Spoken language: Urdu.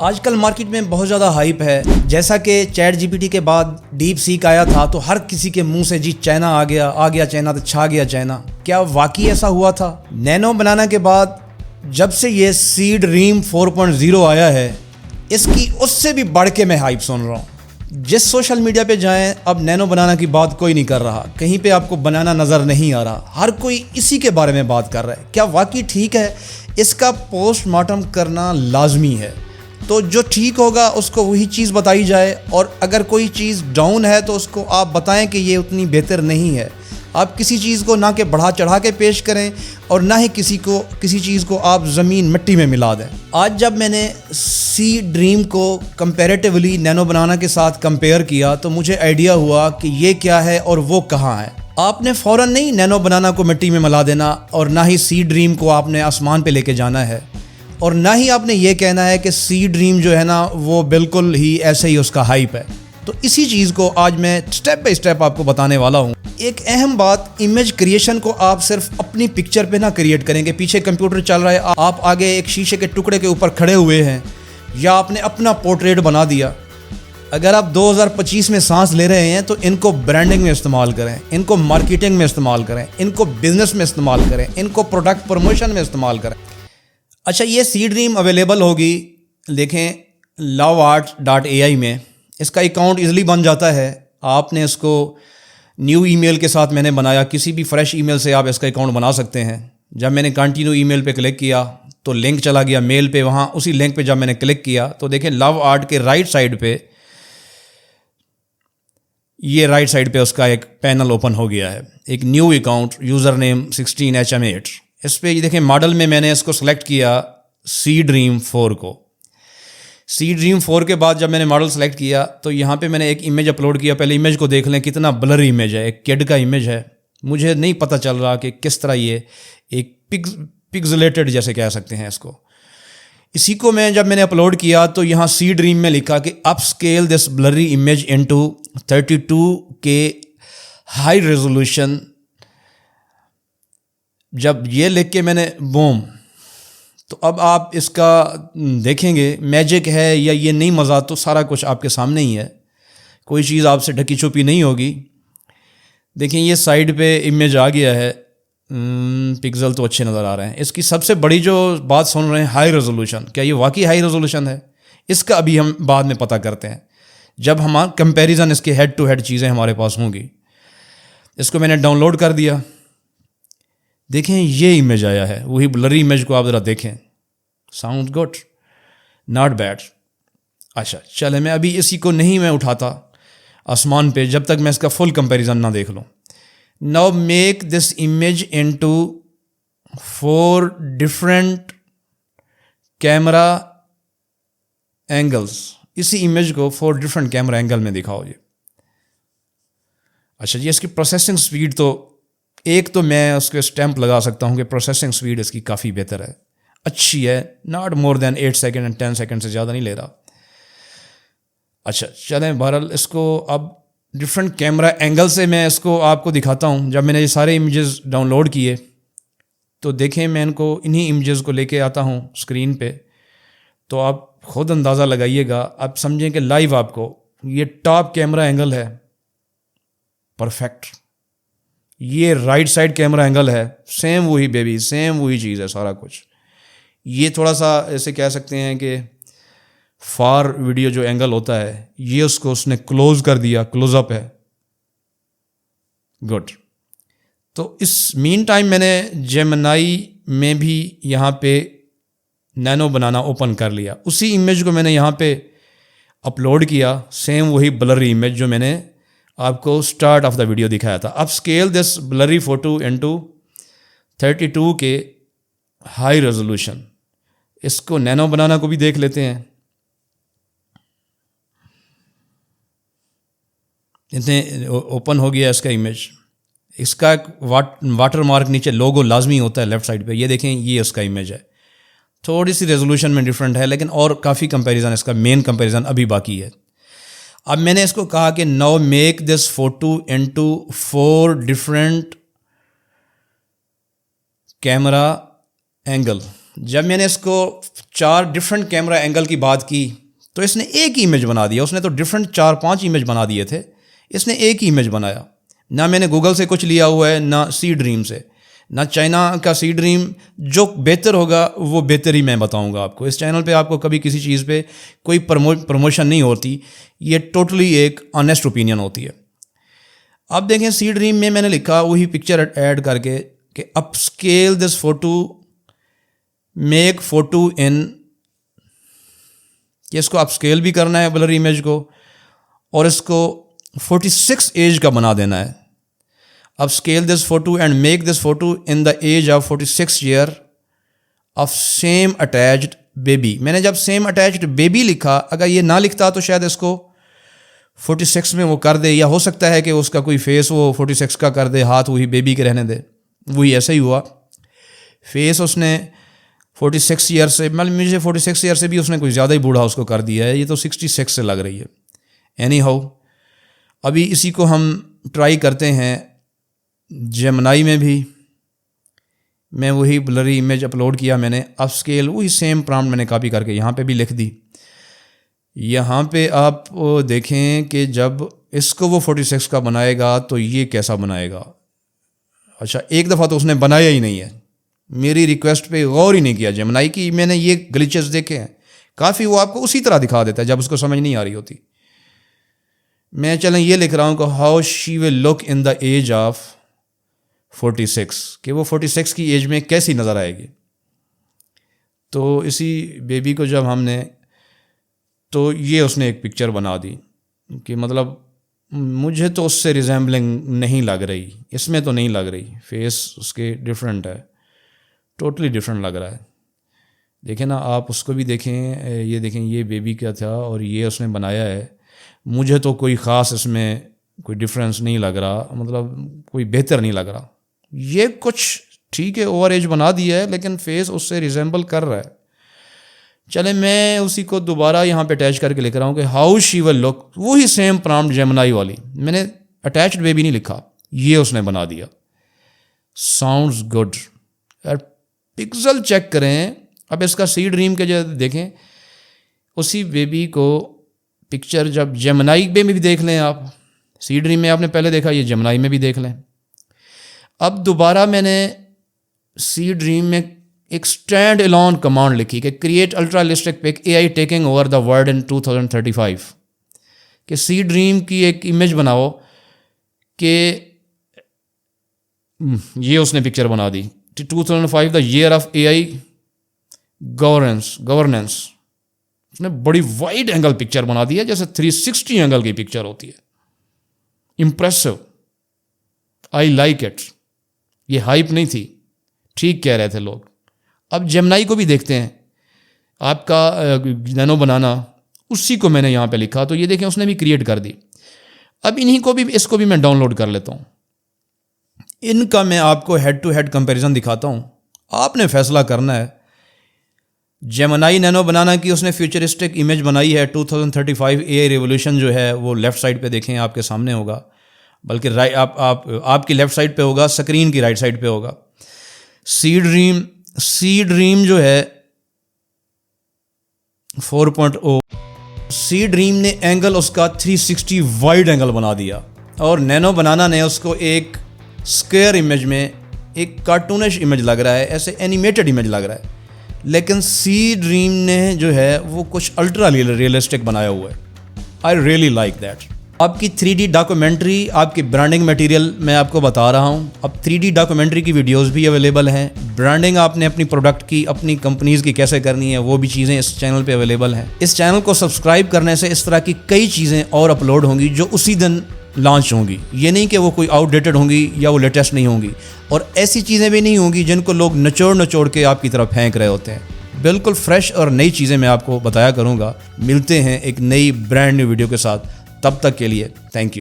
آج کل مارکیٹ میں بہت زیادہ ہائپ ہے. جیسا کہ چیٹ جی پی ٹی کے بعد ڈیپ سیک آیا تھا تو ہر کسی کے منہ سے جی چائنا آ گیا چائنا تو چھا گیا چائنا. کیا واقعی ایسا ہوا تھا؟ نینو بنانا کے بعد جب سے یہ سیڈ ریم 4.0 آیا ہے اس کی اس سے بھی بڑھ کے میں ہائپ سن رہا ہوں. جس سوشل میڈیا پہ جائیں اب نینو بنانا کی بات کوئی نہیں کر رہا, کہیں پہ آپ کو بنانا نظر نہیں آ رہا, ہر کوئی اسی کے بارے میں بات کر رہا ہے. کیا واقعی ٹھیک ہے؟ اس کا پوسٹ مارٹم کرنا لازمی ہے. تو جو ٹھیک ہوگا اس کو وہی چیز بتائی جائے, اور اگر کوئی چیز ڈاؤن ہے تو اس کو آپ بتائیں کہ یہ اتنی بہتر نہیں ہے. آپ کسی چیز کو نہ کہ بڑھا چڑھا کے پیش کریں اور نہ ہی کسی چیز کو آپ زمین مٹی میں ملا دیں. آج جب میں نے سی ڈریم کو کمپیریٹیولی نینو بنانا کے ساتھ کمپیئر کیا تو مجھے آئیڈیا ہوا کہ یہ کیا ہے اور وہ کہاں ہے. آپ نے فوراً نہیں نینو بنانا کو مٹی میں ملا دینا, اور نہ ہی سی ڈریم کو آپ نے آسمان پہ لے کے جانا ہے, اور نہ ہی آپ نے یہ کہنا ہے کہ سی ڈریم جو ہے نا وہ بالکل ہی ایسے ہی اس کا ہائپ ہے. تو اسی چیز کو آج میں سٹیپ بائی سٹیپ آپ کو بتانے والا ہوں. ایک اہم بات, امیج کریشن کو آپ صرف اپنی پکچر پہ نہ کریٹ کریں کہ پیچھے کمپیوٹر چل رہا ہے, آپ آگے ایک شیشے کے ٹکڑے کے اوپر کھڑے ہوئے ہیں, یا آپ نے اپنا پورٹریٹ بنا دیا. اگر آپ 2025 میں سانس لے رہے ہیں تو ان کو برانڈنگ میں استعمال کریں, ان کو مارکیٹنگ میں استعمال کریں, ان کو بزنس میں استعمال کریں, ان کو پروڈکٹ پروموشن میں استعمال کریں. اچھا, یہ سی ڈریم اویلیبل ہوگی, دیکھیں loveart.ai میں اس کا اکاؤنٹ ایزلی بن جاتا ہے. آپ نے اس کو نیو ای میل کے ساتھ میں نے بنایا, کسی بھی فریش ای میل سے آپ اس کا اکاؤنٹ بنا سکتے ہیں. جب میں نے کنٹینیو ای میل پہ کلک کیا تو لنک چلا گیا میل پہ, وہاں اسی لنک پہ جب میں نے کلک کیا تو دیکھیں لو آرٹ کے رائٹ سائڈ پہ, یہ رائٹ سائڈ پہ اس کا ایک پینل اوپن ہو گیا ہے, ایک new account, user name 16HM8. اس پہ یہ دیکھیں ماڈل میں نے اس کو سلیکٹ کیا سی ڈریم 4 کو. سی ڈریم 4 کے بعد جب میں نے ماڈل سلیکٹ کیا تو یہاں پہ میں نے ایک امیج اپلوڈ کیا. پہلے امیج کو دیکھ لیں, کتنا بلر امیج ہے, ایک کڈ کا امیج ہے. مجھے نہیں پتہ چل رہا کہ کس طرح یہ ایک پگزلیٹڈ جیسے کہہ سکتے ہیں اس کو. اسی کو جب میں نے اپلوڈ کیا تو یہاں سی ڈریم میں لکھا کہ upscale this blurry image into 32K high resolution. جب یہ لکھ کے میں نے بوم, تو اب آپ اس کا دیکھیں گے میجک ہے یا یہ نہیں مزہ, تو سارا کچھ آپ کے سامنے ہی ہے, کوئی چیز آپ سے ڈھکی چھپی نہیں ہوگی. دیکھیں یہ سائڈ پہ امیج آ گیا ہے, پکسل تو اچھے نظر آ رہے ہیں. اس کی سب سے بڑی جو بات سن رہے ہیں ہائی ریزولوشن, کیا یہ واقعی ہائی ریزولوشن ہے؟ اس کا ابھی ہم بعد میں پتہ کرتے ہیں جب ہم کمپیریزن اس کے ہیڈ ٹو ہیڈ چیزیں ہمارے پاس ہوں گی. اس کو میں نے ڈاؤن لوڈ کر دیا. دیکھیں یہ امیج آیا ہے, وہی بلری امیج کو آپ ذرا دیکھیں. Sound good, not bad. اچھا چلے, میں ابھی اسی کو نہیں میں اٹھاتا آسمان پہ جب تک میں اس کا فل کمپیریزن نہ دیکھ لوں. Now make this image into 4 different camera angles. اسی امیج کو 4 ڈفرینٹ کیمرا اینگل میں دکھاؤ جی. اچھا جی, اس کی پروسیسنگ سپیڈ تو ایک تو میں اس کے اسٹیمپ لگا سکتا ہوں کہ پروسیسنگ سپیڈ اس کی کافی بہتر ہے, اچھی ہے, not more than 8 second and 10 second سے زیادہ نہیں لے رہا. اچھا چلیں, بہرحال اس کو اب ڈفرینٹ کیمرہ اینگل سے میں اس کو آپ کو دکھاتا ہوں. جب میں نے یہ سارے امیجز ڈاؤن لوڈ کیے تو دیکھیں میں ان کو انہی امیجز کو لے کے آتا ہوں اسکرین پہ, تو آپ خود اندازہ لگائیے گا. آپ سمجھیں کہ لائیو آپ کو یہ ٹاپ کیمرہ اینگل ہے, پرفیکٹ. یہ رائٹ سائڈ کیمرہ اینگل ہے, سیم وہی بیبی, سیم وہی چیز ہے سارا کچھ. یہ تھوڑا سا ایسے کہہ سکتے ہیں کہ فار ویڈیو جو اینگل ہوتا ہے, یہ اس کو اس نے کلوز کر دیا, کلوز اپ ہے. گڈ. تو اس مین ٹائم میں نے جیمنائی میں بھی یہاں پہ نینو بنانا اوپن کر لیا. اسی امیج کو میں نے یہاں پہ اپلوڈ کیا, سیم وہی بلری امیج جو میں نے آپ کو اسٹارٹ آف دا ویڈیو دکھایا تھا. Upscale this blurry photo into 32K high resolution. اس کو نینو بنانا کو بھی دیکھ لیتے ہیں. اتنے اوپن ہو گیا اس کا امیج. اس کا ایک واٹر مارک نیچے لوگو لازمی ہوتا ہے لیفٹ سائڈ پہ, یہ دیکھیں یہ اس کا امیج ہے. تھوڑی سی ریزولوشن میں ڈفرینٹ ہے, لیکن اور کافی کمپیریزن, اس کا مین کمپیریزن ابھی باقی ہے. اب میں نے اس کو کہا کہ now make this photo into 4 different camera angle. جب میں نے اس کو 4 ڈفرینٹ کیمرہ اینگل کی بات کی تو اس نے ایک ہی امیج بنا دیا. اس نے تو ڈفرینٹ 4-5 امیج بنا دیے تھے, اس نے ایک ہی امیج بنایا. نہ میں نے گوگل سے کچھ لیا ہوا ہے, نہ سی ڈریم سے, نہ چائنا کا سی ڈریم. جو بہتر ہوگا وہ بہتر ہی میں بتاؤں گا آپ کو. اس چینل پہ آپ کو کبھی کسی چیز پہ کوئی پروموشن نہیں ہوتی, یہ ٹوٹلی ایک آنیسٹ اوپینین ہوتی ہے. اب دیکھیں سی ڈریم میں نے لکھا وہی پکچر ایڈ کر کے کہ upscale this photo, make photo in, کہ اس کو اپ اسکیل بھی کرنا ہے بلر امیج کو, اور اس کو 46 ایج کا بنا دینا ہے. Upscale this photo and make this photo in the age of 46 year of same attached baby. میں نے جب سیم اٹیچڈ بیبی لکھا, اگر یہ نہ لکھتا تو شاید اس کو 46 میں وہ کر دے, یا ہو سکتا ہے کہ اس کا کوئی فیس وہ 46 کا کر دے, ہاتھ وہی بیبی کے رہنے دے. وہی ایسا ہی ہوا, فیس اس نے 46 ایئر سے, مجھے 46 ایئر سے بھی اس نے کوئی زیادہ ہی بوڑھا اس کو کر دیا ہے, یہ تو 66 سے لگ رہی ہے. اینی ہاؤ ابھی اسی کو ہم ٹرائی کرتے ہیں جیمنائی میں بھی. میں وہی بلری امیج اپلوڈ کیا میں نے, اپ اسکیل وہی سیم پرامپٹ میں نے کاپی کر کے یہاں پہ بھی لکھ دی. یہاں پہ آپ دیکھیں کہ جب اس کو وہ 46 کا بنائے گا تو یہ کیسا بنائے گا. اچھا ایک دفعہ تو اس نے بنایا ہی نہیں ہے, میری ریکویسٹ پہ غور ہی نہیں کیا جیمنائی کی. میں نے یہ گلیچز دیکھے ہیں کافی, وہ آپ کو اسی طرح دکھا دیتا ہے جب اس کو سمجھ نہیں آ رہی ہوتی. میں چلیں یہ لکھ رہا ہوں کہ how she will look in the age of 46, کہ وہ 46 کی ایج میں کیسی نظر آئے گی. تو اسی بیبی کو جب ہم نے, تو یہ اس نے ایک پکچر بنا دی کہ مطلب مجھے تو اس سے ریزیمبلنگ نہیں لگ رہی, اس میں تو نہیں لگ رہی, فیس اس کے ڈفرینٹ ہے, ٹوٹلی ڈفرینٹ لگ رہا ہے. دیکھیں نا آپ اس کو بھی دیکھیں, یہ دیکھیں یہ بیبی کیا تھا اور یہ اس نے بنایا ہے. مجھے تو کوئی خاص اس میں کوئی ڈفرینس نہیں لگ رہا, مطلب کوئی بہتر نہیں لگ رہا. یہ کچھ ٹھیک ہے اوور ایج بنا دیا ہے لیکن فیس اس سے ریزیمبل کر رہا ہے. چلے میں اسی کو دوبارہ یہاں پہ اٹیچ کر کے لکھ رہا ہوں کہ ہاؤ شی ول لک, وہی سیم پرامپٹ جیمنائی والی. میں نے اٹیچڈ بیبی نہیں لکھا, یہ اس نے بنا دیا. Sounds good. پکسل چیک کریں. اب اس کا سی ڈریم کے جو دیکھیں, اسی بیبی کو پکچر جب جیمنائی میں بھی دیکھ لیں آپ, سی ڈریم میں آپ نے پہلے دیکھا, یہ جیمنائی میں بھی دیکھ لیں. اب دوبارہ میں نے سی ڈریم میں ایک اسٹینڈ الون کمانڈ لکھی کہ create ultra realistic pick a I taking over the world in 2035, کہ سی ڈریم کی ایک امیج بناؤ کہ یہ اس نے پکچر بنا دی. 2005 the year of A I governance. اس نے بڑی وائڈ اینگل پکچر بنا دی ہے, جیسے 360 اینگل کی پکچر ہوتی ہے. Impressive, I like it. یہ ہائپ نہیں تھی, ٹھیک کہہ رہے تھے لوگ. اب جیمنائی کو بھی دیکھتے ہیں, آپ کا نینو بنانا, اسی کو میں نے یہاں پہ لکھا, تو یہ دیکھیں اس نے بھی کریٹ کر دی. اب انہی کو بھی, اس کو بھی میں ڈاؤن لوڈ کر لیتا ہوں. ان کا میں آپ کو ہیڈ ٹو ہیڈ کمپیریزن دکھاتا ہوں, آپ نے فیصلہ کرنا ہے. جیمنائی نینو بنانا کی اس نے فیوچرسٹک امیج بنائی ہے 2035 اے آئی ریولوشن جو ہے وہ لیفٹ سائڈ پہ دیکھیں آپ کے سامنے ہوگا, بلکہ آپ کی لیفٹ سائڈ پہ ہوگا, اسکرین کی رائٹ سائڈ پہ ہوگا. سی ڈریم جو ہے 4.0, سی ڈریم نے اینگل اس کا 360 وائڈ اینگل بنا دیا, اور نینو بنانا نے اس کو ایک اسکوئر امیج میں ایک کارٹونش امیج لگ رہا ہے, ایسے اینیمیٹڈ امیج لگ رہا ہے. لیکن سی ڈریم نے جو ہے وہ کچھ الٹرا ریئلسٹک بنایا ہوا ہے. I really like that. آپ کی 3D ڈاکومنٹری, آپ کی برانڈنگ میٹیریل میں آپ کو بتا رہا ہوں. اب 3D ڈاکومنٹری کی ویڈیوز بھی اویلیبل ہیں. برانڈنگ آپ نے اپنی پروڈکٹ کی, اپنی کمپنیز کی کیسے کرنی ہے, وہ بھی چیزیں اس چینل پہ اویلیبل ہیں. اس چینل کو سبسکرائب کرنے سے اس طرح کی کئی چیزیں اور اپلوڈ ہوں گی جو اسی دن لانچ ہوں گی. یہ نہیں کہ وہ کوئی آؤٹ ڈیٹڈ ہوں گی یا وہ لیٹسٹ نہیں ہوں گی, اور ایسی چیزیں بھی نہیں ہوں گی جن کو لوگ نچوڑ کے آپ کی طرف پھینک رہے ہوتے ہیں. بالکل فریش اور نئی چیزیں میں آپ کو بتایا کروں گا. ملتے ہیں ایک نئی برانڈ نیو ویڈیو کے ساتھ, تب تک کے لیے تھینک یو.